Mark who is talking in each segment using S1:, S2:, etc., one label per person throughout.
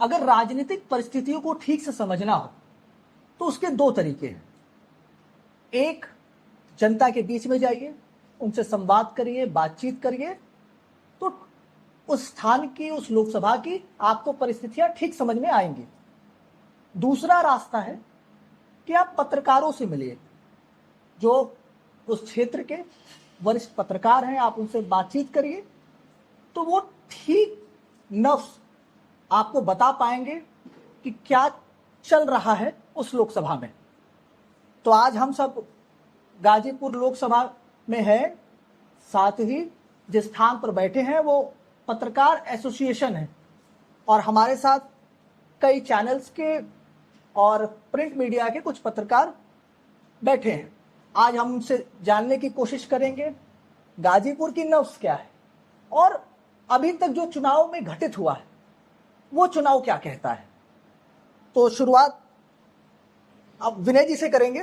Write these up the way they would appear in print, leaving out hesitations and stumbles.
S1: अगर राजनीतिक परिस्थितियों को ठीक से समझना हो तो उसके दो तरीके हैं। एक, जनता के बीच में जाइए, उनसे संवाद करिए, बातचीत करिए, तो उस स्थान की, उस लोकसभा की आपको परिस्थितियां ठीक समझ में आएंगी। दूसरा रास्ता है कि आप पत्रकारों से मिलिए, जो उस क्षेत्र के वरिष्ठ पत्रकार हैं, आप उनसे बातचीत करिए, तो वो ठीक नफ्स आपको बता पाएंगे कि क्या चल रहा है उस लोकसभा में। तो आज हम सब गाजीपुर लोकसभा में हैं, साथ ही जिस स्थान पर बैठे हैं वो पत्रकार एसोसिएशन है, और हमारे साथ कई चैनल्स के और प्रिंट मीडिया के कुछ पत्रकार बैठे हैं। आज हम उनसे जानने की कोशिश करेंगे गाजीपुर की नब्ज क्या है और अभी तक जो चुनाव में घटित हुआ है वो चुनाव क्या कहता है। तो शुरुआत अब विनय जी से करेंगे।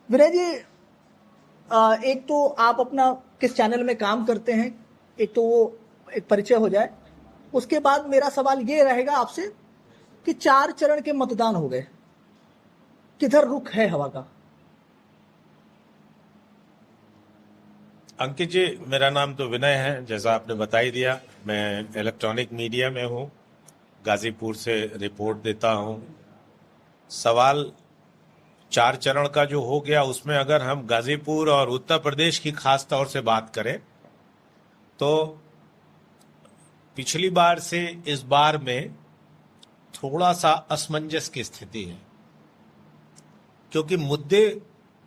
S1: विनय जी, एक तो आप अपना किस चैनल में काम करते हैं, एक तो वो एक परिचय हो जाए। उसके बाद मेरा सवाल ये रहेगा आपसे कि 4 चरण के मतदान हो गए, किधर रुख है हवा का?
S2: अंकित जी, मेरा नाम तो विनय है, जैसा आपने बता ही दिया। मैं इलेक्ट्रॉनिक मीडिया में हूँ, गाजीपुर से रिपोर्ट देता हूँ। सवाल 4 चरण का जो हो गया, उसमें अगर हम गाजीपुर और उत्तर प्रदेश की खास तौर से बात करें तो पिछली बार से इस बार में थोड़ा सा असमंजस की स्थिति है, क्योंकि मुद्दे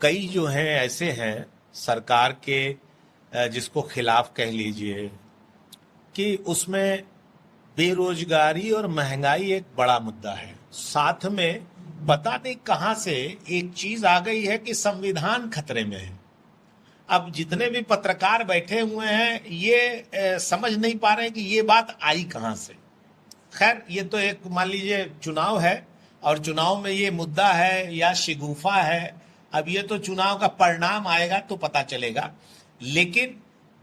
S2: कई जो हैं ऐसे हैं सरकार के, जिसको खिलाफ कह लीजिए, कि उसमें बेरोजगारी और महंगाई एक बड़ा मुद्दा है। साथ में पता नहीं कहां से एक चीज आ गई है कि संविधान खतरे में है। अब जितने भी पत्रकार बैठे हुए हैं ये समझ नहीं पा रहे कि ये बात आई कहां से। खैर, ये तो एक मान लीजिए चुनाव है और चुनाव में ये मुद्दा है या शिगुफा है। अब ये तो चुनाव का परिणाम आएगा तो पता चलेगा। लेकिन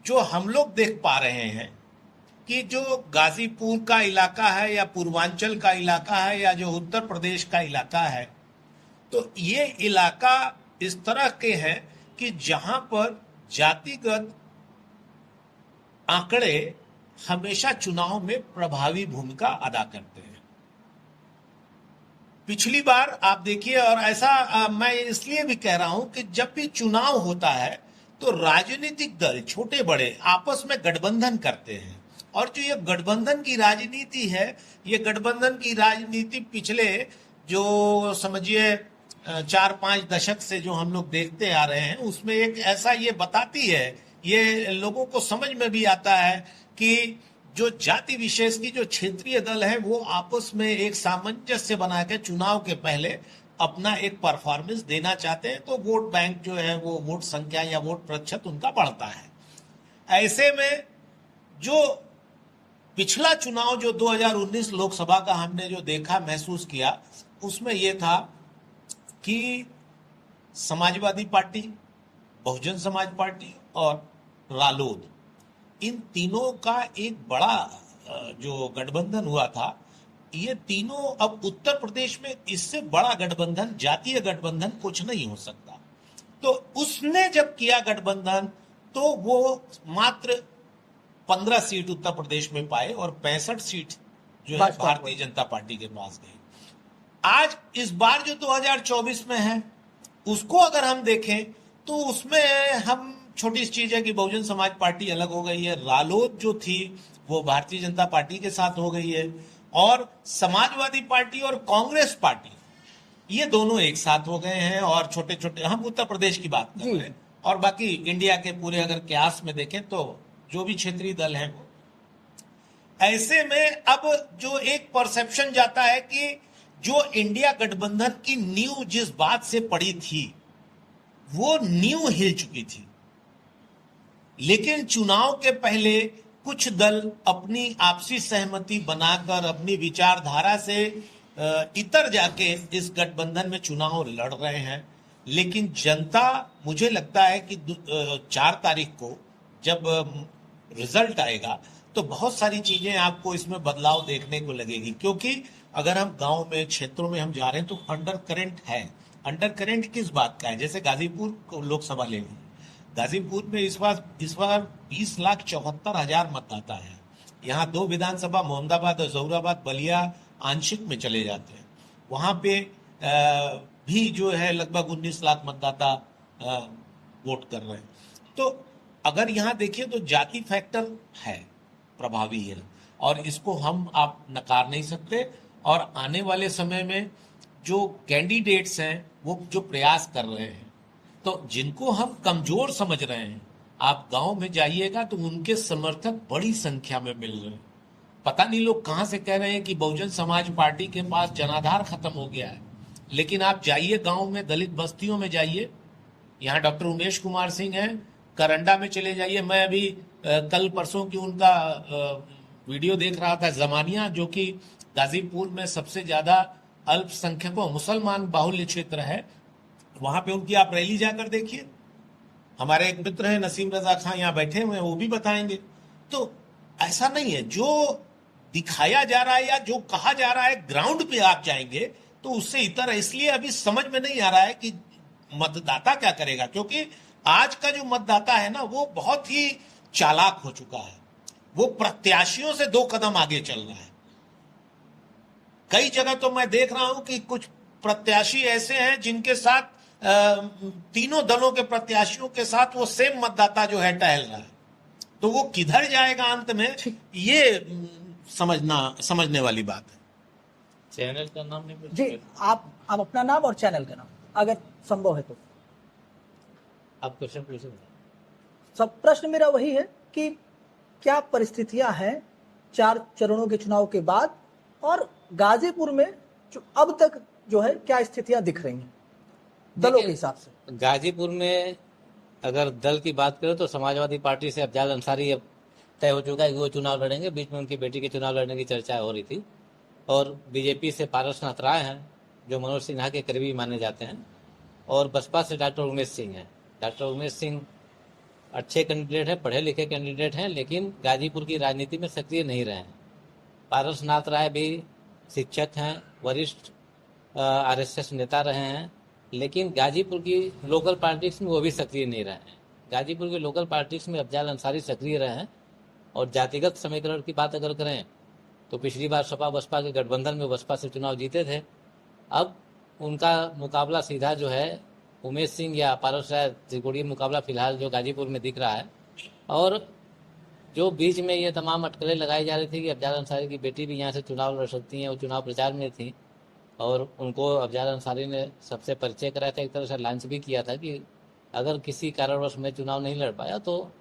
S2: जो हम लोग देख पा रहे हैं कि जो गाजीपुर का इलाका है या पूर्वांचल का इलाका है या जो उत्तर प्रदेश का इलाका है, तो ये इलाका इस तरह के हैं कि जहां पर जातिगत आंकड़े हमेशा चुनाव में प्रभावी भूमिका अदा करते हैं। पिछली बार आप देखिए, और ऐसा मैं इसलिए भी कह रहा हूं कि जब भी चुनाव होता है तो राजनीतिक दल छोटे बड़े आपस में गठबंधन करते हैं, और जो ये गठबंधन की राजनीति है, ये गठबंधन की राजनीति पिछले जो समझिए 4-5 दशक से जो हम लोग देखते आ रहे हैं, उसमें एक ऐसा ये बताती है, ये लोगों को समझ में भी आता है कि जो जाति विशेष की जो क्षेत्रीय दल है वो आपस में एक सामंजस्य बना के चुनाव के पहले अपना एक परफॉर्मेंस देना चाहते हैं, तो वोट बैंक जो है वो वोट संख्या या वोट प्रतिशत उनका बढ़ता है। ऐसे में जो पिछला चुनाव जो 2019 लोकसभा का हमने जो देखा, महसूस किया, उसमें यह था कि समाजवादी पार्टी, बहुजन समाज पार्टी और रालोद, इन तीनों का एक बड़ा जो गठबंधन हुआ था, ये तीनों अब उत्तर प्रदेश में इससे बड़ा गठबंधन, जातीय गठबंधन कुछ नहीं हो सकता। तो उसने जब किया गठबंधन तो वो मात्र 15 सीट उत्तर प्रदेश में पाए और 65 सीट जो है भारतीय जनता पार्टी के पास गई। आज इस बार जो 2024 में है उसको अगर हम देखें तो उसमें हम छोटी सी चीज है कि बहुजन समाज पार्टी अलग हो गई है, रालोद जो थी वो भारतीय जनता पार्टी के साथ हो गई है, और समाजवादी पार्टी और कांग्रेस पार्टी ये दोनों एक साथ हो गए हैं। और छोटे छोटे, हम उत्तर प्रदेश की बात कर रहे हैं, और बाकी इंडिया के पूरे अगर क्यास में देखें तो जो भी क्षेत्रीय दल हैं वो। ऐसे में अब जो एक परसेप्शन जाता है कि जो इंडिया गठबंधन की नींव जिस बात से पड़ी थी वो नींव हिल चुकी थी, लेकिन चुनाव के पहले कुछ दल अपनी आपसी सहमति बनाकर अपनी विचारधारा से इतर जाके इस गठबंधन में चुनाव लड़ रहे हैं। लेकिन जनता, मुझे लगता है कि 4 तारीख को जब रिजल्ट आएगा तो बहुत सारी चीजें आपको इसमें बदलाव देखने को लगेगी, क्योंकि अगर हम गांव में क्षेत्रों में हम जा रहे हैं तो अंडर करंट है। अंडर करंट किस बात का है? जैसे गाजीपुर को लोकसभा ले ली, गाजीपुर में इस बार 20,74,000 मतदाता है। यहाँ 2 विधानसभा मोहम्मदाबाद और जहूराबाद बलिया आंशिक में चले जाते हैं। वहां पे भी जो है लगभग 19 लाख मतदाता वोट कर रहे हैं। तो अगर यहाँ देखिए तो जाति फैक्टर है, प्रभावी है, और इसको हम आप नकार नहीं सकते। और आने वाले समय में जो कैंडिडेट्स हैं वो जो प्रयास कर रहे हैं, तो जिनको हम कमजोर समझ रहे हैं, आप गांव में जाइएगा तो उनके समर्थक बड़ी संख्या में मिल रहे हैं। पता नहीं लोग कहां से कह रहे हैं कि बहुजन समाज पार्टी के पास जनाधार खत्म हो गया है, लेकिन आप जाइए गांव में, दलित बस्तियों में जाइए। यहाँ डॉक्टर उमेश कुमार सिंह हैं, करंडा में चले जाइए। मैं अभी कल परसों की उनका वीडियो देख रहा था, जमानिया, जो कि गाजीपुर में सबसे ज्यादा अल्पसंख्यकों मुसलमान बाहुल्य क्षेत्र है, वहां पे उनकी आप रैली जाकर देखिए। हमारे एक मित्र हैं नसीम रजा खां, यहाँ बैठे हुए हैं, वो भी बताएंगे। तो ऐसा नहीं है, जो दिखाया जा रहा है या जो कहा जा रहा है, ग्राउंड पे आप जाएंगे तो उससे इतर है। इसलिए अभी समझ में नहीं आ रहा है कि मतदाता क्या करेगा, क्योंकि आज का जो मतदाता है ना, वो बहुत ही चालाक हो चुका है। वो प्रत्याशियों से 2 कदम आगे चल रहा है। कई जगह तो मैं देख रहा हूं कि कुछ प्रत्याशी ऐसे हैं जिनके साथ तीनों दलों के प्रत्याशियों के साथ वो सेम मतदाता जो है टहल रहा है। तो वो किधर जाएगा अंत में, ये समझने वाली बात है।
S3: चैनल का नाम नहीं
S1: जी, आप अपना नाम और चैनल का नाम अगर संभव है तो।
S3: आप क्वेश्चन पूछे।
S1: सब प्रश्न मेरा वही है कि क्या परिस्थितियां हैं 4 चरणों के चुनाव के बाद, और गाजीपुर में जो अब तक जो है क्या स्थितियां दिख रही हैं दलों के हिसाब से?
S3: गाजीपुर में अगर दल की बात करें तो समाजवादी पार्टी से अफजाल अंसारी अब तय हो चुका है कि वो चुनाव लड़ेंगे। बीच में उनकी बेटी के चुनाव लड़ने की चर्चा हो रही थी। और बीजेपी से पारसनाथ राय हैं, जो मनोज सिन्हा के करीबी माने जाते हैं। और बसपा से डॉक्टर उमेश सिंह हैं। डॉक्टर उमेश सिंह अच्छे कैंडिडेट हैं, पढ़े लिखे कैंडिडेट हैं, लेकिन गाजीपुर की राजनीति में सक्रिय नहीं रहे हैं। पारसनाथ राय भी शिक्षक हैं, वरिष्ठ आरएसएस नेता रहे हैं, लेकिन गाजीपुर की लोकल पॉलिटिक्स में वो भी सक्रिय नहीं रहे हैं। गाजीपुर की लोकल पॉलिटिक्स में अफजाल अंसारी सक्रिय रहे हैं। और जातिगत समीकरण की बात अगर करें तो पिछली बार सपा बसपा के गठबंधन में बसपा से चुनाव जीते थे। अब उनका मुकाबला सीधा जो है उमेश सिंह या पारस राय त्रिकोणीय मुकाबला फिलहाल जो गाजीपुर में दिख रहा है। और जो बीच में ये तमाम अटकलें लगाई जा रही थी कि अफजाल अंसारी की बेटी भी यहाँ से चुनाव लड़ सकती हैं, वो चुनाव प्रचार में थी और उनको अफजाल अंसारी ने सबसे परिचय कराया था, एक तरह से लॉन्च भी किया था कि अगर किसी कारणवश मैं चुनाव नहीं लड़ पाया तो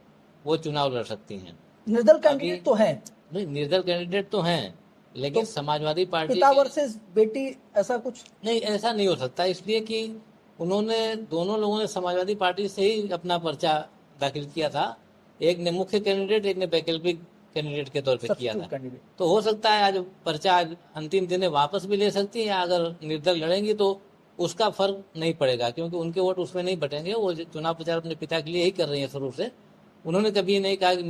S3: वो चुनाव लड़ सकती हैं।
S1: निर्दल कैंडिडेट तो हैं?
S3: नहीं, निर्दल कैंडिडेट तो हैं, लेकिन तो समाजवादी पार्टी
S1: पिता वर्सेस बेटी ऐसा कुछ
S3: नहीं, ऐसा नहीं हो सकता। इसलिए कि उन्होंने दोनों लोगों ने समाजवादी पार्टी से ही अपना पर्चा दाखिल किया था। एक ने मुख्य कैंडिडेट, एक ने वैकल्पिक कैंडिडेट के तौर पे किया था। तो हो सकता है आज पर्चा अंतिम दिन वापस भी ले सकती है, या अगर निर्दल लड़ेंगी तो उसका फर्क नहीं पड़ेगा, क्योंकि उनके वोट उसमें नहीं बटेंगे। वो चुनाव प्रचार अपने पिता के लिए ही कर रही है शुरू से। उन्होंने कभी नहीं कहा कि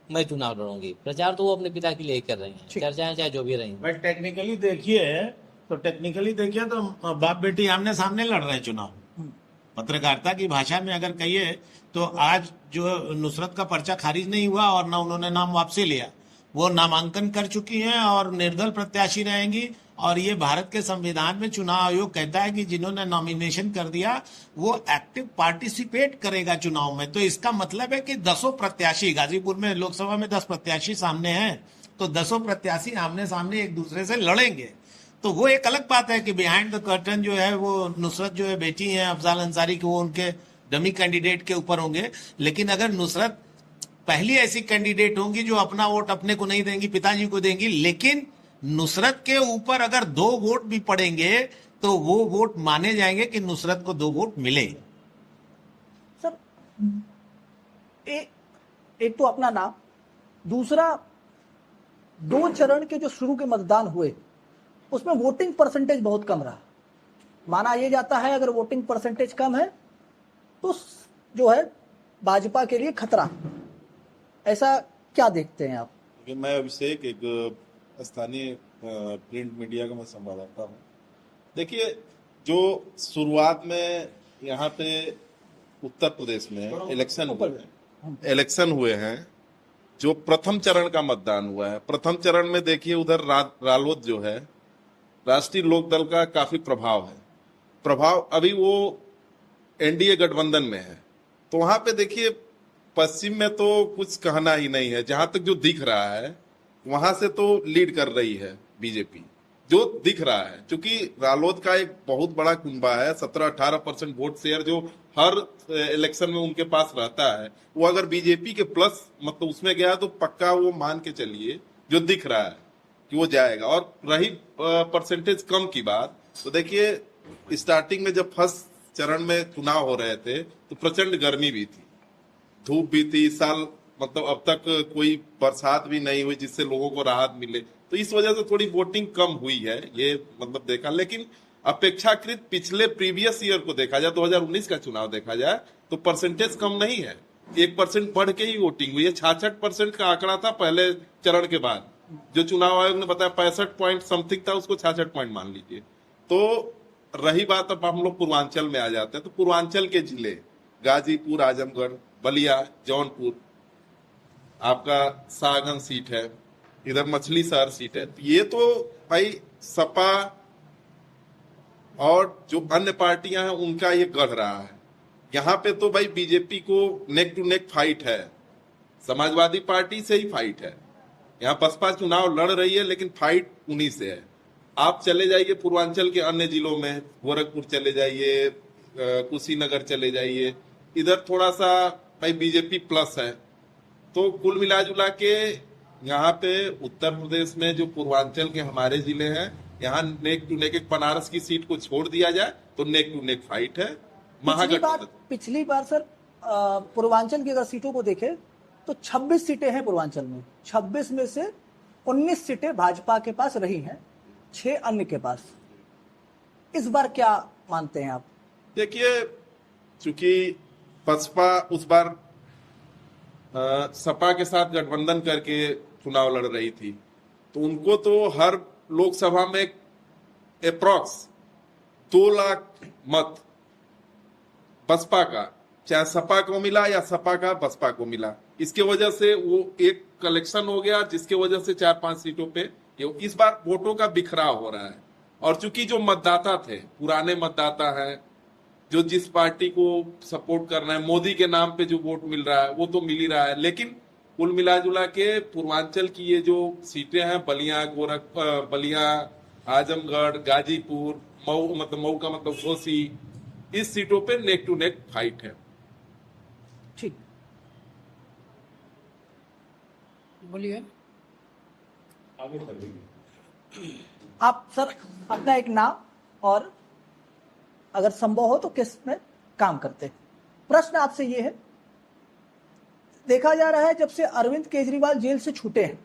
S3: मैं चुनाव लड़ूंगी। प्रचार तो वो अपने पिता के लिए ही कर रही हैं, चर्चाएं चाहे जो भी रही।
S2: बट टेक्निकली देखिए तो बाप बेटी आमने सामने लड़ रहे हैं चुनाव। पत्रकारिता की भाषा में अगर कहिए तो आज जो नुसरत का पर्चा खारिज नहीं हुआ और ना उन्होंने नाम वापसी लिया, वो नामांकन कर चुकी हैं और निर्दल प्रत्याशी रहेंगी। और ये भारत के संविधान में चुनाव आयोग कहता है कि जिन्होंने नॉमिनेशन कर दिया वो एक्टिव पार्टिसिपेट करेगा चुनाव में। तो इसका मतलब है कि 10 प्रत्याशी, गाजीपुर में लोकसभा में 10 प्रत्याशी सामने हैं, तो 10 प्रत्याशी आमने सामने एक दूसरे से लड़ेंगे। तो वो एक अलग बात है कि बिहाइंड द कर्टन जो है वो नुसरत जो है बेटी है अफजाल अंसारी की, वो उनके डमी कैंडिडेट के ऊपर होंगे। लेकिन अगर नुसरत पहली ऐसी कैंडिडेट होंगी जो अपना वोट अपने को नहीं देंगी, पिताजी को देंगी, लेकिन नुसरत के ऊपर अगर 2 वोट भी पड़ेंगे तो वो वोट माने जाएंगे कि नुसरत को 2 वोट मिले।
S1: सर, एक तो अपना नाम, दूसरा 2 चरण के जो शुरू के मतदान हुए उसमें वोटिंग परसेंटेज बहुत कम रहा। माना यह जाता है अगर वोटिंग परसेंटेज कम है तो जो है भाजपा के लिए खतरा, ऐसा क्या देखते हैं आप?
S4: कि मैं अभिषेक, एक स्थानीय प्रिंट मीडिया का मैं संवाददाता हूँ। देखिए, जो शुरुआत में यहाँ पे उत्तर प्रदेश में इलेक्शन हुए हैं, जो प्रथम चरण का मतदान हुआ है, प्रथम चरण में देखिए उधर रालोद जो है, राष्ट्रीय लोक दल का काफी प्रभाव अभी वो एनडीए गठबंधन में है। तो वहां पे देखिए पश्चिम में तो कुछ कहना ही नहीं है, जहां तक जो दिख रहा है वहां से तो लीड कर रही है बीजेपी, जो दिख रहा है। क्योंकि रालोद का एक बहुत बड़ा कुंबा है, 17-18% वोट शेयर जो हर इलेक्शन में उनके पास रहता है, वो अगर बीजेपी के प्लस मतलब उसमें गया तो पक्का वो मान के चलिए जो दिख रहा है कि वो जाएगा। और रही परसेंटेज कम की बात, तो देखिए स्टार्टिंग में जब फर्स्ट चरण में चुनाव हो रहे थे तो प्रचंड गर्मी भी थी, धूप भी थी, इस साल मतलब अब तक कोई बरसात भी नहीं हुई जिससे लोगों को राहत मिले, तो इस वजह से थोड़ी वोटिंग कम हुई है, ये मतलब देखा। लेकिन अपेक्षाकृत पिछले प्रीवियस ईयर को देखा जाए, 2019 का चुनाव देखा जाए, तो परसेंटेज कम नहीं है, 1% बढ़ के ही वोटिंग हुई है। 66% का आंकड़ा था पहले चरण के बाद, जो चुनाव आयोग ने बताया 65 पॉइंट समथिंग था, उसको 66 पॉइंट मान लीजिए। तो रही बात, अब हम लोग पूर्वांचल में आ जाते हैं, तो पूर्वांचल के जिले गाजीपुर, आजमगढ़, बलिया, जौनपुर, आपका सागन सीट है, इधर मछली शहर सीट है, ये तो भाई सपा और जो अन्य पार्टियां हैं उनका ये गढ़ रहा है। यहाँ पे तो भाई बीजेपी को नेक टू नेक फाइट है, समाजवादी पार्टी से ही फाइट है। यहाँ बसपा चुनाव लड़ रही है लेकिन फाइट उन्हीं से है। आप चले जाइए पूर्वांचल के अन्य जिलों में, गोरखपुर चले जाइए, कुशीनगर चले जाइए, इधर थोड़ा सा भाई बीजेपी प्लस है। तो कुल मिला जुला के यहाँ पे उत्तर प्रदेश में जो पूर्वांचल के हमारे जिले हैं, यहाँ नेक टू नेक, एक बनारस की सीट को छोड़ दिया जाए तो नेक टू नेक फाइट है।
S1: पिछली बार सर पूर्वांचल की अगर सीटों को देखें तो 26 सीटें हैं पूर्वांचल में, 26 में से 19 सीटें भाजपा के पास रही हैं, 6 अन्य के पास। इस बार क्या मानते हैं आप?
S4: देखिए, चूंकि बसपा उस बार सपा के साथ गठबंधन करके चुनाव लड़ रही थी, तो उनको तो हर लोकसभा में अप्रॉक्स 2 लाख मत बसपा का, चाहे सपा को मिला या सपा का बसपा को मिला। इसके वजह से वो एक कलेक्शन हो गया, जिसके वजह से 4-5 सीटों पे इस बार वोटों का बिखराव हो रहा है। और चूंकि जो मतदाता थे, पुराने मतदाता हैं, जो जिस पार्टी को सपोर्ट कर रहे हैं, मोदी के नाम पे जो वोट मिल रहा है वो तो मिल ही रहा है, लेकिन कुल मिला जुला के पूर्वांचल की ये जो सीटें हैं, बलिया, आजमगढ़, गाजीपुर, मऊ का मतलब घोसी, इस सीटों पे नेक टू नेक फाइट है।
S1: ठीक,
S5: बोलिए
S1: आप सर अपना एक नाम और अगर संभव हो तो किस में काम करते हैं। प्रश्न आपसे ये है, देखा जा रहा है जब से अरविंद केजरीवाल जेल से छूटे हैं,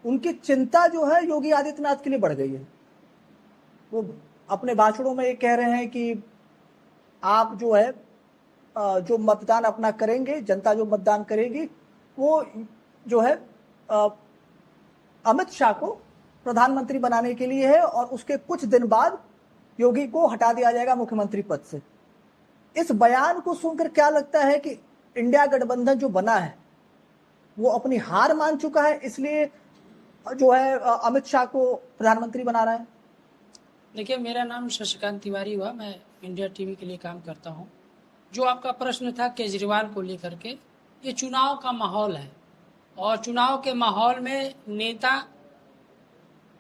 S1: उनकी चिंता जो है योगी आदित्यनाथ के लिए बढ़ गई है। वो अपने भाषणों में ये कह रहे हैं कि आप जो है जो मतदान अपना करेंगे, जनता जो मतदान करेगी, वो जो है अमित शाह को प्रधानमंत्री बनाने के लिए है और उसके कुछ दिन बाद योगी को हटा दिया जाएगा मुख्यमंत्री पद से। इस बयान को सुनकर क्या लगता है कि इंडिया गठबंधन जो बना है वो अपनी हार मान चुका है, इसलिए जो है अमित शाह को प्रधानमंत्री बना रहा है?
S5: देखिए, मेरा नाम शशिकांत तिवारी हुआ, मैं इंडिया टीवी के लिए काम करता हूं। जो आपका प्रश्न था केजरीवाल को लेकर के, ये चुनाव का माहौल है और चुनाव के माहौल में नेता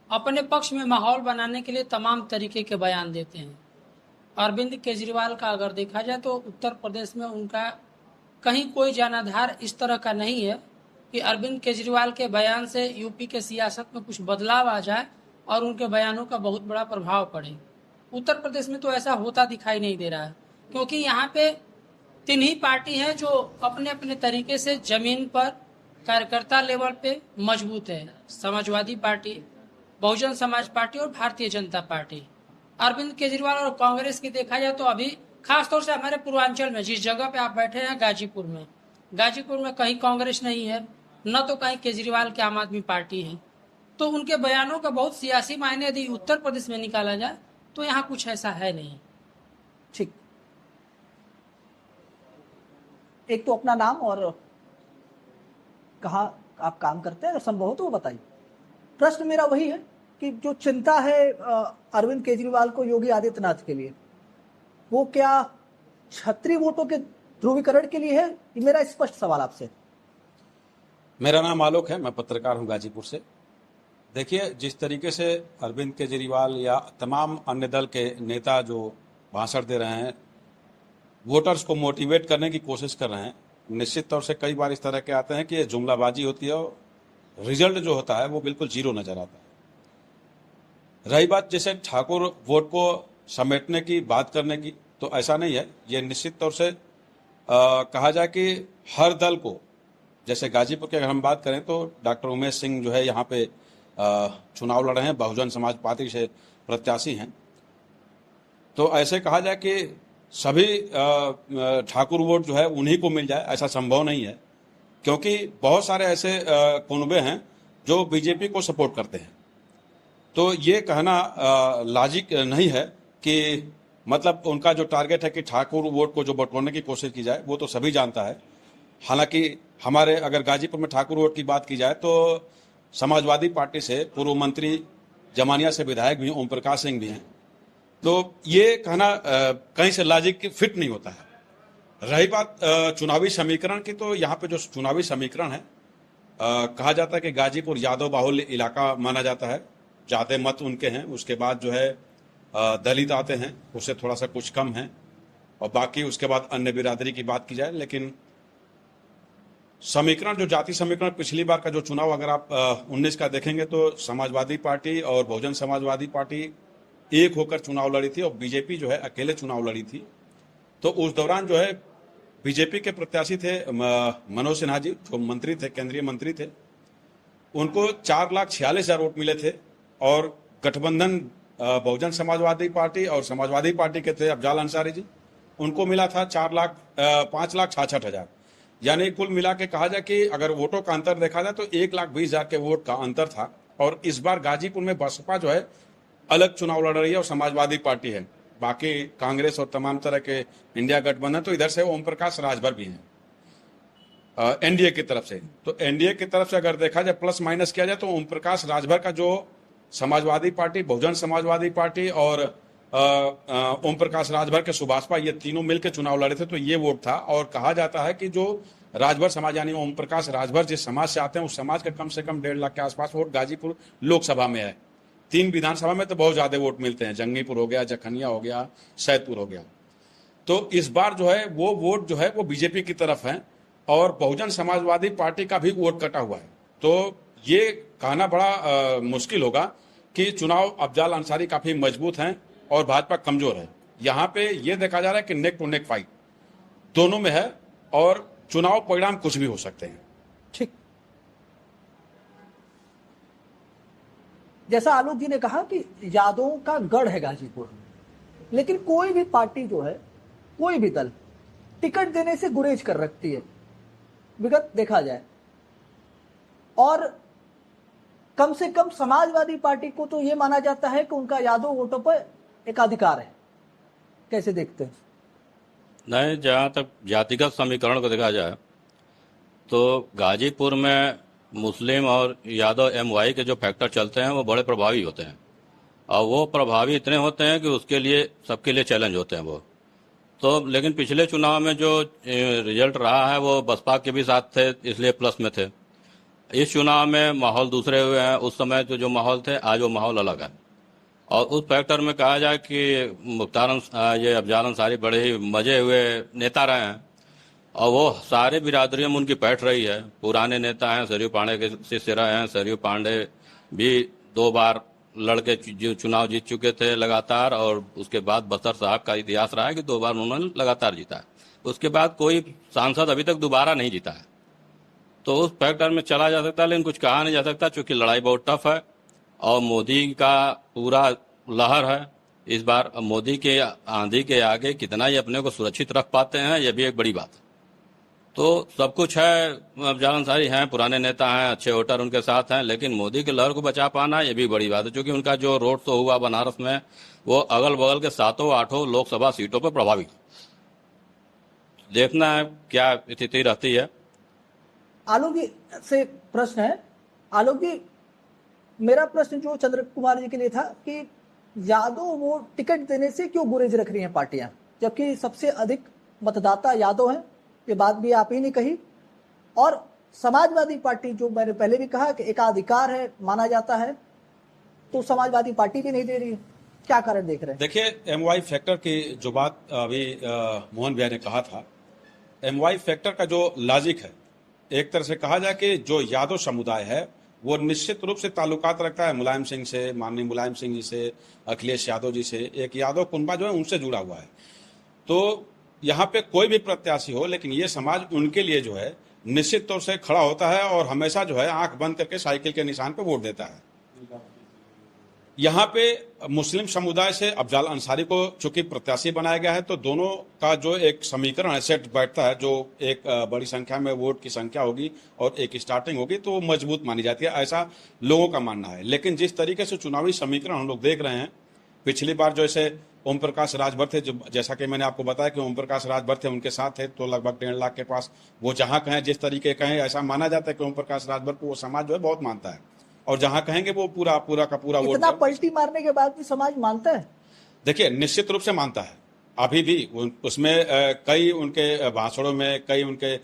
S5: अपने पक्ष में माहौल बनाने के लिए तमाम तरीके के बयान देते हैं। अरविंद केजरीवाल का अगर देखा जाए तो उत्तर प्रदेश में उनका कहीं कोई जनाधार इस तरह का नहीं है कि अरविंद केजरीवाल के बयान से यूपी के सियासत में कुछ बदलाव आ जाए और उनके बयानों का बहुत बड़ा प्रभाव पड़े। उत्तर प्रदेश में तो ऐसा होता दिखाई नहीं दे रहा है, क्योंकि यहाँ पे 3 ही पार्टी हैं जो अपने अपने तरीके से जमीन पर कार्यकर्ता लेवल पे मजबूत है। समाजवादी पार्टी, बहुजन समाज पार्टी और भारतीय जनता पार्टी। अरविंद केजरीवाल और कांग्रेस की देखा जाए तो अभी खासतौर से हमारे पूर्वांचल में जिस जगह पे आप बैठे हैं गाजीपुर में, गाजीपुर में कहीं कांग्रेस नहीं है, न तो कहीं केजरीवाल की आम आदमी पार्टी है। तो उनके बयानों का बहुत सियासी मायने यदि उत्तर प्रदेश में निकाला जाए तो यहाँ कुछ ऐसा है नहीं।
S1: ठीक, एक तो अपना नाम और कहाँ आप काम करते हैं, अगर संभव हो तो वो बताइए। प्रश्न मेरा वही है कि जो चिंता है अरविंद केजरीवाल को योगी आदित्यनाथ के लिए, वो क्या क्षत्रिय वोटों के ध्रुवीकरण के लिए है? ये मेरा स्पष्ट सवाल आपसे।
S6: मेरा नाम आलोक है, मैं पत्रकार हूं गाजीपुर से। देखिए, जिस तरीके से अरविंद केजरीवाल या तमाम अन्य दल के नेता जो भाषण दे रहे हैं, वोटर्स को मोटिवेट करने की कोशिश कर रहे हैं, निश्चित तौर से कई बार इस तरह के आते हैं कि ये जुमलाबाजी होती है और रिजल्ट जो होता है वो बिल्कुल जीरो नजर आता है। रही बात जैसे ठाकुर वोट को समेटने की, बात करने की, तो ऐसा नहीं है। ये निश्चित तौर से कहा जाए कि हर दल को, जैसे गाजीपुर की अगर हम बात करें तो डॉक्टर उमेश सिंह जो है यहाँ पे चुनाव लड़ रहे हैं, बहुजन समाज पार्टी से प्रत्याशी हैं। तो ऐसे कहा जाए कि सभी ठाकुर वोट जो है उन्हीं को मिल जाए, ऐसा संभव नहीं है, क्योंकि बहुत सारे ऐसे कुनबे हैं जो बीजेपी को सपोर्ट करते हैं। तो ये कहना लॉजिक नहीं है कि मतलब उनका जो टारगेट है कि ठाकुर वोट को जो बटोरने की कोशिश की जाए, वो तो सभी जानता है। हालांकि हमारे अगर गाजीपुर में ठाकुर वोट की बात की जाए तो समाजवादी पार्टी से पूर्व मंत्री जमानिया से विधायक भी ओम प्रकाश सिंह भी हैं। तो ये कहना कहीं से लॉजिक फिट नहीं होता है। रही बात चुनावी समीकरण की, तो यहाँ पे जो चुनावी समीकरण है, कहा जाता है कि गाजीपुर यादव बाहुल्य इलाका माना जाता है, ज्यादा मत उनके हैं। उसके बाद जो है दलित आते हैं, उससे थोड़ा सा कुछ कम है, और बाकी उसके बाद अन्य बिरादरी की बात की जाए। लेकिन समीकरण, जो जाति समीकरण पिछली बार का जो चुनाव अगर आप 19 का देखेंगे तो समाजवादी पार्टी और बहुजन समाजवादी पार्टी एक होकर चुनाव लड़ी थी और बीजेपी जो है अकेले चुनाव लड़ी थी। तो उस दौरान जो है बीजेपी के प्रत्याशी थे मनोज सिन्हा जी, जो मंत्री थे, केंद्रीय मंत्री थे, उनको 4,46,000 वोट मिले थे। और गठबंधन बहुजन समाजवादी पार्टी और समाजवादी पार्टी के थे अफजाल अंसारी जी, उनको मिला था 5,66,000। यानी कुल मिला के कहा जाए कि अगर वोटों का अंतर देखा जाए तो 1,20,000 के वोट का अंतर था। और इस बार गाजीपुर में बसपा जो है अलग चुनाव लड़ रही है और समाजवादी पार्टी है, बाकी कांग्रेस और तमाम तरह के इंडिया गठबंधन। तो इधर से ओम प्रकाश राजभर भी हैं एनडीए की तरफ से। तो एनडीए की तरफ से अगर देखा जाए, प्लस माइनस किया जाए, तो ओम प्रकाश राजभर का जो समाजवादी पार्टी, बहुजन समाजवादी पार्टी और ओम प्रकाश राजभर के सुभाषपा, ये तीनों मिलकर चुनाव लड़े थे, तो ये वोट था। और कहा जाता है कि जो राजभर समाज यानी ओम प्रकाश राजभर जिस समाज से आते हैं, उस समाज का कम से कम 1.5 लाख के आसपास वोट गाजीपुर लोकसभा में है। 3 विधानसभा में तो बहुत ज्यादा वोट मिलते हैं, जंगीपुर हो गया, जखनिया हो गया, सैदपुर हो गया। तो इस बार जो है वो वोट जो है वो बीजेपी की तरफ है और बहुजन समाजवादी पार्टी का भी वोट कटा हुआ है। तो ये कहना बड़ा मुश्किल होगा कि चुनाव अफजाल अंसारी काफी मजबूत हैं और भाजपा कमजोर है। यहाँ पे ये देखा जा रहा है कि नेक टू नेक फाइट दोनों में है और चुनाव परिणाम कुछ भी हो सकते हैं।
S1: ठीक, जैसा आलोक जी ने कहा कि यादवों का गढ़ है गाजीपुर, लेकिन कोई भी पार्टी जो है, कोई भी दल टिकट देने से गुरेज कर रखती है विगत देखा जाए। और कम से कम समाजवादी पार्टी को तो यह माना जाता है कि उनका यादव वोटों पर एकाधिकार है। कैसे देखते हैं?
S7: नहीं, जहाँ तक जातिगत समीकरण को देखा जाए तो गाजीपुर में मुस्लिम और यादव एमवाई के जो फैक्टर चलते हैं वो बड़े प्रभावी होते हैं, और वो प्रभावी इतने होते हैं कि उसके लिए सबके लिए चैलेंज होते हैं वो। तो लेकिन पिछले चुनाव में जो रिजल्ट रहा है वो बसपा के भी साथ थे, इसलिए प्लस में थे। इस चुनाव में माहौल दूसरे हुए हैं। उस समय तो जो माहौल थे, आज वो माहौल अलग है। और उस फैक्टर में कहा जाए कि ये अफजाल अंसारी बड़े ही मजे हुए नेता रहे हैं और वो सारे बिरादरियों में उनकी बैठ रही है। पुराने नेता हैं, सरयू पांडे के शिष्य रहे हैं। सरयू पांडे भी 2 बार लड़के चुनाव जीत चुके थे लगातार, और उसके बाद बसर साहब का इतिहास रहा है कि 2 बार उन्होंने लगातार जीता है। उसके बाद कोई सांसद अभी तक दोबारा नहीं जीता है। तो उस फैक्टर में चला जा सकता है, लेकिन कुछ कहा नहीं जा सकता क्योंकि लड़ाई बहुत टफ है और मोदी का पूरा लहर है इस बार। मोदी के आंधी के आगे कितना ये अपने को सुरक्षित रख पाते हैं, ये भी एक बड़ी बात है। तो सब कुछ है, अफजल अंसारी हैं, पुराने नेता हैं, अच्छे वोटर उनके साथ हैं, लेकिन मोदी की लहर को बचा पाना ये भी बड़ी बात है, क्योंकि उनका जो रोड शो हुआ बनारस में वो अगल बगल के 7-8 लोकसभा सीटों पर प्रभावी। देखना है क्या स्थिति रहती है।
S1: आलोक जी से प्रश्न है। आलोक जी, मेरा प्रश्न जो चंद्र कुमार जी के लिए था कि यादव वो टिकट देने से क्यों गुरेज रख रही हैं पार्टियां, जबकि सबसे अधिक मतदाता यादव हैं, ये बात भी आप ही ने कही। और समाजवादी पार्टी, जो मैंने पहले भी कहा कि एकाधिकार है माना जाता है, तो समाजवादी पार्टी भी नहीं दे रही है, क्या कारण देख रहे हैं?
S6: देखिए, MY फैक्टर की जो बात अभी मोहन भैया ने कहा था, MY फैक्टर का जो लॉजिक है, एक तरह से कहा जाए कि जो यादव समुदाय है वो निश्चित रूप से ताल्लुकात रखता है मुलायम सिंह से, माननीय मुलायम सिंह जी से, अखिलेश यादव जी से, एक यादव कुनबा जो है उनसे जुड़ा हुआ है। तो यहाँ पे कोई भी प्रत्याशी हो, लेकिन ये समाज उनके लिए जो है निश्चित तौर से खड़ा होता है और हमेशा जो है आंख बंद करके साइकिल के निशान पे वोट देता है। यहाँ पे मुस्लिम समुदाय से अफजल अंसारी को चूंकि प्रत्याशी बनाया गया है, तो दोनों का जो एक समीकरण है, सेट बैठता है, जो एक बड़ी संख्या में वोट की संख्या होगी और एक स्टार्टिंग होगी, तो वो मजबूत मानी जाती है, ऐसा लोगों का मानना है। लेकिन जिस तरीके से चुनावी समीकरण हम लोग देख रहे हैं, पिछली बार जैसे ओम प्रकाश राजभर थे, जैसा कि मैंने आपको बताया कि ओम प्रकाश राजभर थे, उनके साथ थे, तो लगभग 1.5 लाख के पास वो जहां कहें जिस तरीके कहें, ऐसा माना जाता है कि ओम प्रकाश राजभर को वो समाज जो है बहुत मानता है, और जहां कहेंगे वो पूरा का पूरा वोट।
S1: इतना पलटी मारने के बाद भी समाज मानता है?
S6: देखिए, निश्चित रूप से मानता है। अभी भी उसमें कई उनके भाषणों में, कई उनके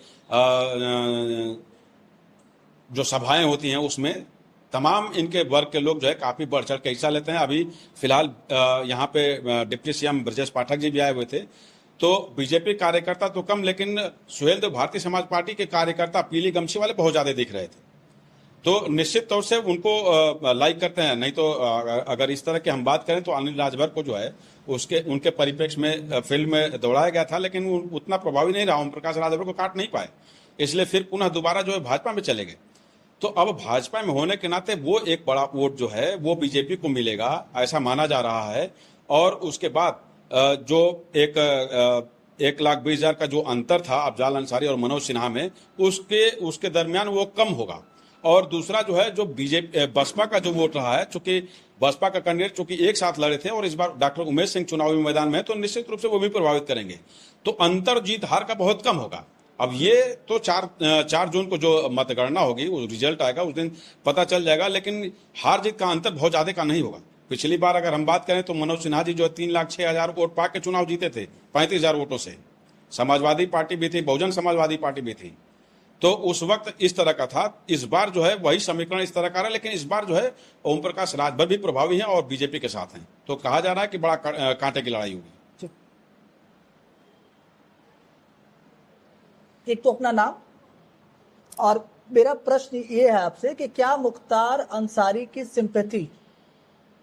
S6: जो सभाएं होती हैं उसमें तमाम इनके वर्ग के लोग जो है काफी बढ़ चढ़ के हिस्सा लेते हैं। अभी फिलहाल यहाँ पे डिप्टी CM ब्रजेश पाठक जी भी आए हुए थे। तो बीजेपी कार्यकर्ता तो कम, लेकिन सुहेलदेव भारतीय समाज पार्टी के कार्यकर्ता पीली गमछी वाले बहुत ज्यादा दिख रहे थे। तो निश्चित तौर से उनको लाइक करते हैं। नहीं तो अगर इस तरह की हम बात करें तो अनिल राजभर को जो है उनके परिप्रेक्ष्य में फिल्म में दौड़ाया गया था, लेकिन उतना प्रभावी नहीं रहा। ओम प्रकाश राजभर को काट नहीं पाए, इसलिए फिर पुनः दोबारा जो है भाजपा में चले गए। तो अब भाजपा में होने के नाते वो एक बड़ा वोट जो है वो बीजेपी को मिलेगा, ऐसा माना जा रहा है। और उसके बाद जो 1,20,000 का जो अंतर था अफजल अंसारी और मनोज सिन्हा में, उसके दरमियान वो कम होगा। और दूसरा जो है, जो बीजेपी बसपा का जो वोट रहा है, चूंकि बसपा का कैंडिडेट चूंकि एक साथ लड़े थे और इस बार डॉक्टर उमेश सिंह चुनावी मैदान में है, तो निश्चित रूप से वो भी प्रभावित करेंगे। तो अंतर जीत हार का बहुत कम होगा। अब ये तो 4 जून को जो मतगणना होगी, वो रिजल्ट आएगा, उस दिन पता चल जाएगा। लेकिन हार जीत का अंतर बहुत ज्यादा का नहीं होगा। पिछली बार अगर हम बात करें तो मनोज सिन्हा जी जो 3,06,000 वोट पा के चुनाव जीते थे 35,000 वोटों से। समाजवादी पार्टी भी थी, बहुजन समाजवादी पार्टी भी थी। तो उस वक्त इस तरह का था। इस बार जो है वही समीकरण इस तरह का रहा, लेकिन इस बार जो है ओम प्रकाश राजभर भी प्रभावी हैं और बीजेपी के साथ हैं। तो कहा जा रहा है कि बड़ा कांटे की लड़ाई होगी।
S1: एक तो अपना नाम, और मेरा प्रश्न ये है आपसे कि क्या मुख्तार अंसारी की सिंपैथी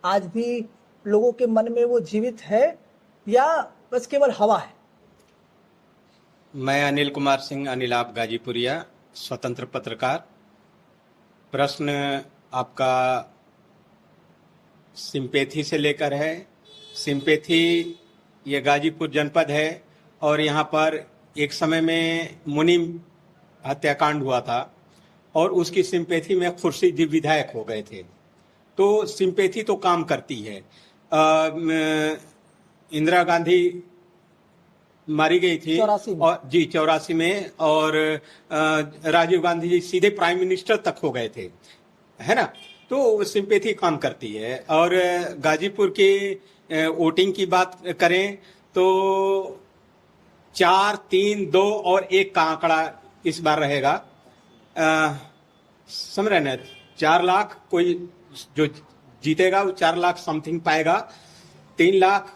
S1: आज भी लोगों के मन में वो जीवित है या बस केवल हवा है?
S8: मैं अनिल कुमार सिंह, अनिल आप गाजीपुरिया, स्वतंत्र पत्रकार। प्रश्न आपका सिंपैथी से लेकर है। सिंपैथी ये गाजीपुर जनपद है और यहाँ पर एक समय में मुनीम हत्याकांड हुआ था और उसकी सिंपैथी में खुर्शीद जी विधायक हो गए थे। तो सिंपैथी तो काम करती है। इंदिरा गांधी मारी गई थी
S1: 84 में।
S8: और जी 84 में, और राजीव गांधी जी सीधे प्राइम मिनिस्टर तक हो गए थे, है ना। तो सिंपैथी काम करती है। और गाजीपुर की वोटिंग की बात करें तो 4, 3, 2 और 1 का आंकड़ा इस बार रहेगा। समझ रहे ना, 4 लाख कोई जो जीतेगा वो 4 लाख समथिंग पाएगा, 3 लाख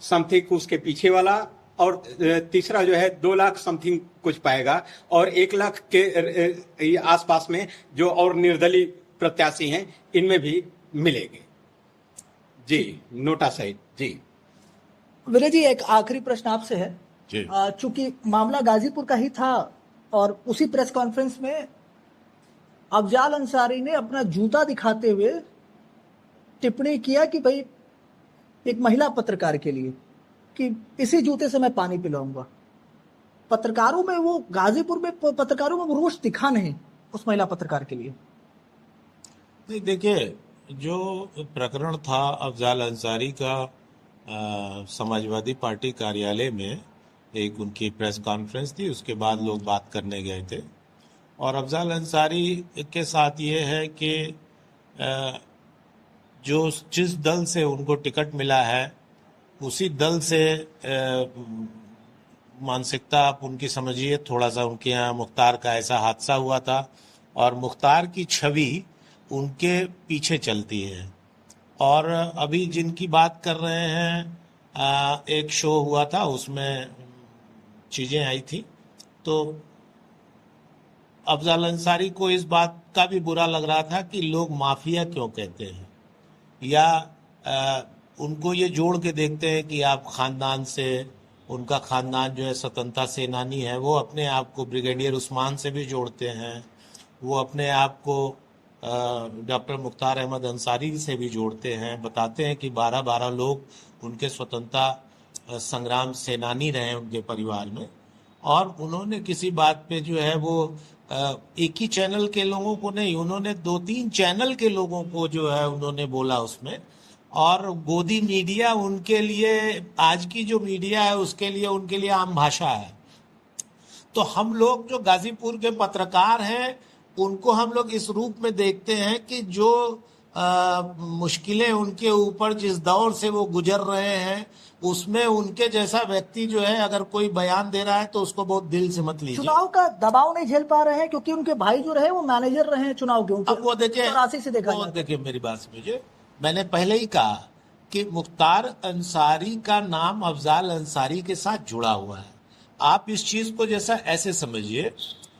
S8: समथिंग उसके पीछे वाला, और तीसरा जो है 2 लाख समथिंग कुछ पाएगा, और 1 लाख के आसपास में जो और निर्दलीय प्रत्याशी हैं इनमें भी मिलेंगे। जी, नोटा सहित। जी
S1: विनय जी, एक आखिरी प्रश्न आपसे है। चूंकि मामला गाजीपुर का ही था और उसी प्रेस कॉन्फ्रेंस में अफजल अंसारी ने अपना जूता दिखाते हुए टिप्पणी किया कि भाई एक महिला पत्रकार के लिए कि इसी जूते से मैं पानी पिलाऊंगा। पत्रकारों में वो गाजीपुर में पत्रकारों में वो रोष दिखा नहीं उस महिला पत्रकार के लिए।
S2: नहीं, देखिए, जो प्रकरण था अफजाल अंसारी का समाजवादी पार्टी कार्यालय में एक उनकी प्रेस कॉन्फ्रेंस थी, उसके बाद लोग बात करने गए थे। और अफजाल अंसारी के साथ ये है कि जो जिस दल से उनको टिकट मिला है उसी दल से मानसिकता आप उनकी समझिए। थोड़ा सा उनके यहाँ मुख्तार का ऐसा हादसा हुआ था और मुख्तार की छवि उनके पीछे चलती है। और अभी जिनकी बात कर रहे हैं, एक शो हुआ था उसमें चीज़ें आई थी, तो अफजाल अंसारी को इस बात का भी बुरा लग रहा था कि लोग माफिया क्यों कहते हैं, या उनको ये जोड़ के देखते हैं कि आप खानदान से, उनका खानदान जो है स्वतंत्रता सेनानी है, वो अपने आप को ब्रिगेडियर उस्मान से भी जोड़ते हैं, वो अपने आप को डॉक्टर मुख्तार अहमद अंसारी से भी जोड़ते हैं, बताते हैं कि 12-12 लोग उनके स्वतंत्रता संग्राम सेनानी रहे उनके परिवार में। और उन्होंने किसी बात पे जो है वो एक ही चैनल के लोगों को नहीं, उन्होंने 2-3 चैनल के लोगों को जो है उन्होंने बोला उसमें। और गोदी मीडिया उनके लिए, आज की जो मीडिया है उसके लिए, उनके लिए आम भाषा है। तो हम लोग जो गाजीपुर के पत्रकार हैं उनको हम लोग इस रूप में देखते हैं कि जो मुश्किलें उनके ऊपर, जिस दौर से वो गुजर रहे हैं, उसमें उनके जैसा व्यक्ति जो है अगर कोई बयान दे रहा है तो उसको बहुत दिल से मत लीजिए।
S1: चुनाव का दबाव नहीं झेल पा रहे हैं क्योंकि उनके भाई जो रहे वो मैनेजर रहे हैं चुनाव के।
S2: अब वो देखिए, मेरी बात समझिए, मैंने पहले ही कहा कि मुख्तार अंसारी का नाम अफजाल अंसारी के साथ जुड़ा हुआ है। आप इस चीज को जैसा ऐसे समझिए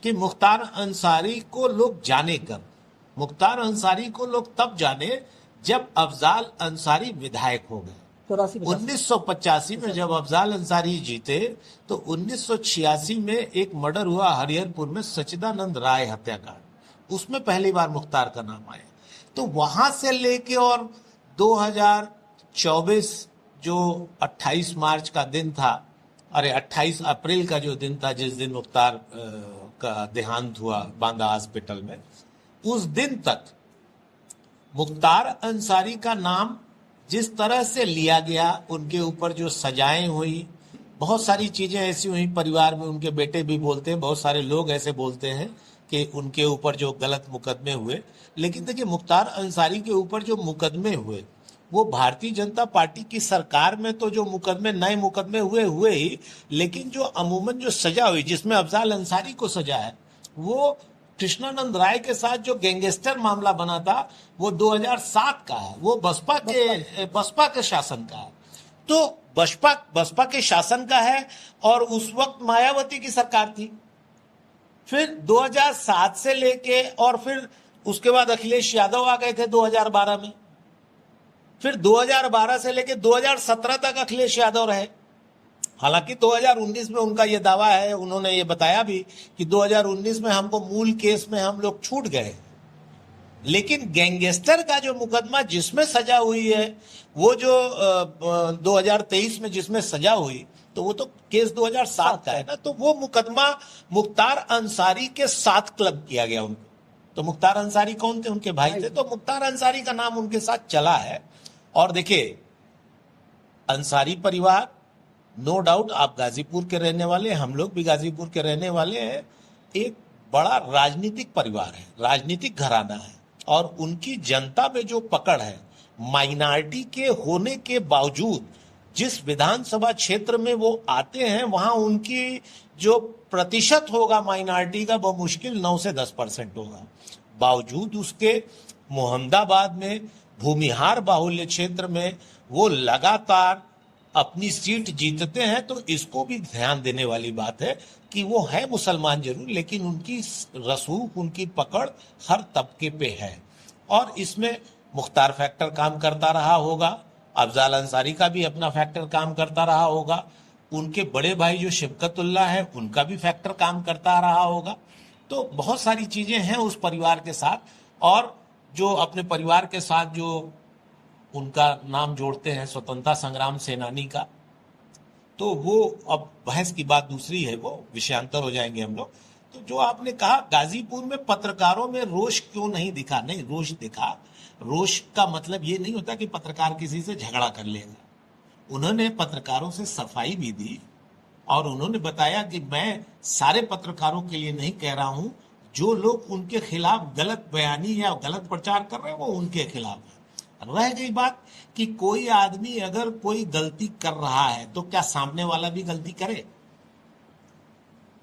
S2: कि मुख्तार अंसारी को लोग जाने कब, मुख्तार अंसारी को लोग तब जाने जब अफजाल अंसारी विधायक हो गए। 1985 में जब अफजाल अंसारी जीते तो 1986 में एक मर्डर हुआ हरिहरपुर में, सच्चिदानंद राय हत्याकांड, उसमें पहली बार मुख्तार का नाम आया। तो वहां से लेके और 2024 जो 28 मार्च का दिन था, अरे 28 अप्रैल का जो दिन था जिस दिन मुख्तार का देहांत हुआ बांदा हॉस्पिटल में, उस दिन तक मुख्तार अंसारी का नाम जिस तरह से लिया गया, उनके ऊपर जो सजाएं हुई, बहुत सारी चीजें ऐसी हुई, परिवार में उनके बेटे भी बोलते हैं, बहुत सारे लोग ऐसे बोलते हैं कि उनके ऊपर जो गलत मुकदमे हुए। लेकिन देखिए, मुख्तार अंसारी के ऊपर जो मुकदमे हुए वो भारतीय जनता पार्टी की सरकार में तो जो मुकदमे, नए मुकदमे हुए ही, लेकिन जो अमूमन जो सजा हुई, जिसमें अफजाल अंसारी को सजा है, वो कृष्णानंद राय के साथ जो गैंगस्टर मामला बना था वो 2007 का है, वो बसपा के शासन का है। तो बसपा के शासन का है और उस वक्त मायावती की सरकार थी। फिर 2007 से लेके और फिर उसके बाद अखिलेश यादव आ गए थे 2012 में। फिर 2012 से लेके 2017 तक अखिलेश यादव रहे। हालांकि 2019 में उनका ये दावा है, उन्होंने ये बताया भी कि 2019 में हमको मूल केस में हम लोग छूट गए, लेकिन गैंगस्टर का जो मुकदमा जिसमें सजा हुई है, वो जो 2023 में जिसमें सजा हुई, तो वो तो केस 2007 का है ना। तो वो मुकदमा मुख्तार अंसारी के साथ क्लब किया गया उनको। तो मुख्तार अंसारी कौन थे? उनके भाई थे। तो मुख्तार अंसारी का नाम उनके साथ चला है। और देखिए, अंसारी परिवार, नो डाउट, आप गाजीपुर के रहने वाले, हम लोग भी गाजीपुर के रहने वाले हैं, एक बड़ा राजनीतिक परिवार है, राजनीतिक घराना है। और उनकी जनता में जो पकड़ है, माइनॉरिटी के होने के बावजूद जिस विधानसभा क्षेत्र में वो आते हैं, वहां उनकी जो प्रतिशत होगा माइनॉरिटी का, वो मुश्किल 9 से 10% होगा। बावजूद उसके मोहम्मदाबाद में, भूमिहार बाहुल्य क्षेत्र में वो लगातार अपनी सीट जीतते हैं। तो इसको भी ध्यान देने वाली बात है कि वो है मुसलमान जरूर, लेकिन उनकी रसूख, उनकी पकड़ हर तबके पे है। और इसमें मुख्तार फैक्टर काम करता रहा होगा, अफजाल अंसारी का भी अपना फैक्टर काम करता रहा होगा, उनके बड़े भाई जो शफकतुल्लाह है उनका भी फैक्टर काम करता रहा होगा। तो बहुत सारी चीजें हैं उस परिवार के साथ। और जो अपने परिवार के साथ जो उनका नाम जोड़ते हैं स्वतंत्रता संग्राम सेनानी का, तो वो अब बहस की बात दूसरी है, वो विषयांतर हो जाएंगे हम लोग। तो जो आपने कहा गाजीपुर में पत्रकारों में रोष क्यों नहीं दिखा, नहीं रोष दिखा। रोष का मतलब ये नहीं होता कि पत्रकार किसी से झगड़ा कर लेगा। उन्होंने पत्रकारों से सफाई भी दी और उन्होंने बताया कि मैं सारे पत्रकारों के लिए नहीं कह रहा हूं, जो लोग उनके खिलाफ गलत बयानी या गलत प्रचार कर रहे हैं वो उनके खिलाफ है। रह गई बात कि कोई आदमी अगर कोई गलती कर रहा है तो क्या सामने वाला भी गलती करे।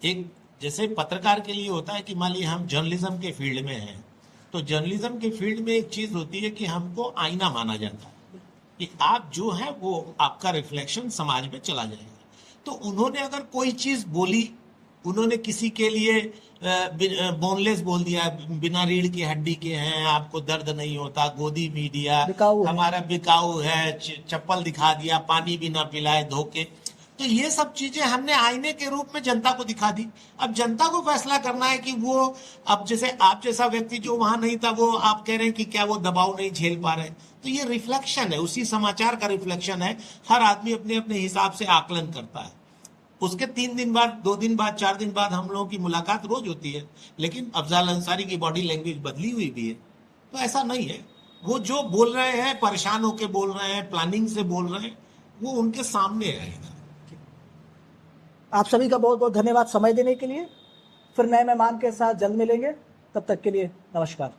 S2: एक जैसे पत्रकार के लिए होता है कि मान लीजिए हम जर्नलिज्म के फील्ड में हैं, तो जर्नलिज्म के फील्ड में एक चीज होती है कि हमको आईना माना जाता है कि आप जो है वो आपका रिफ्लेक्शन समाज में चला जाएगा। तो उन्होंने अगर कोई चीज बोली, उन्होंने किसी के लिए बोनलेस बोल दिया, बिना रीढ़ की हड्डी के हैं, आपको दर्द नहीं होता, गोदी मीडिया हमारा बिकाऊ है, चप्पल दिखा दिया, पानी भी ना पिलाए धोके, तो ये सब चीजें हमने आईने के रूप में जनता को दिखा दी। अब जनता को फैसला करना है कि वो, अब जैसे आप जैसा व्यक्ति जो वहां नहीं था, वो आप कह रहे हैं कि क्या वो दबाव नहीं झेल पा रहे, तो ये रिफ्लेक्शन है, उसी समाचार का रिफ्लेक्शन है। हर आदमी अपने अपने हिसाब से आकलन करता है। उसके 3 दिन बाद, 2 दिन बाद, 4 दिन बाद हम लोगों की मुलाकात रोज होती है, लेकिन अफजाल अंसारी की बॉडी लैंग्वेज बदली हुई भी है। तो ऐसा नहीं है, वो जो बोल रहे हैं परेशान होकर बोल रहे हैं, प्लानिंग से बोल रहे हैं, वो उनके सामने रहेगा।
S1: आप सभी का बहुत बहुत धन्यवाद समय देने के लिए। फिर नए मेहमान के साथ जल्द मिलेंगे, तब तक के लिए नमस्कार।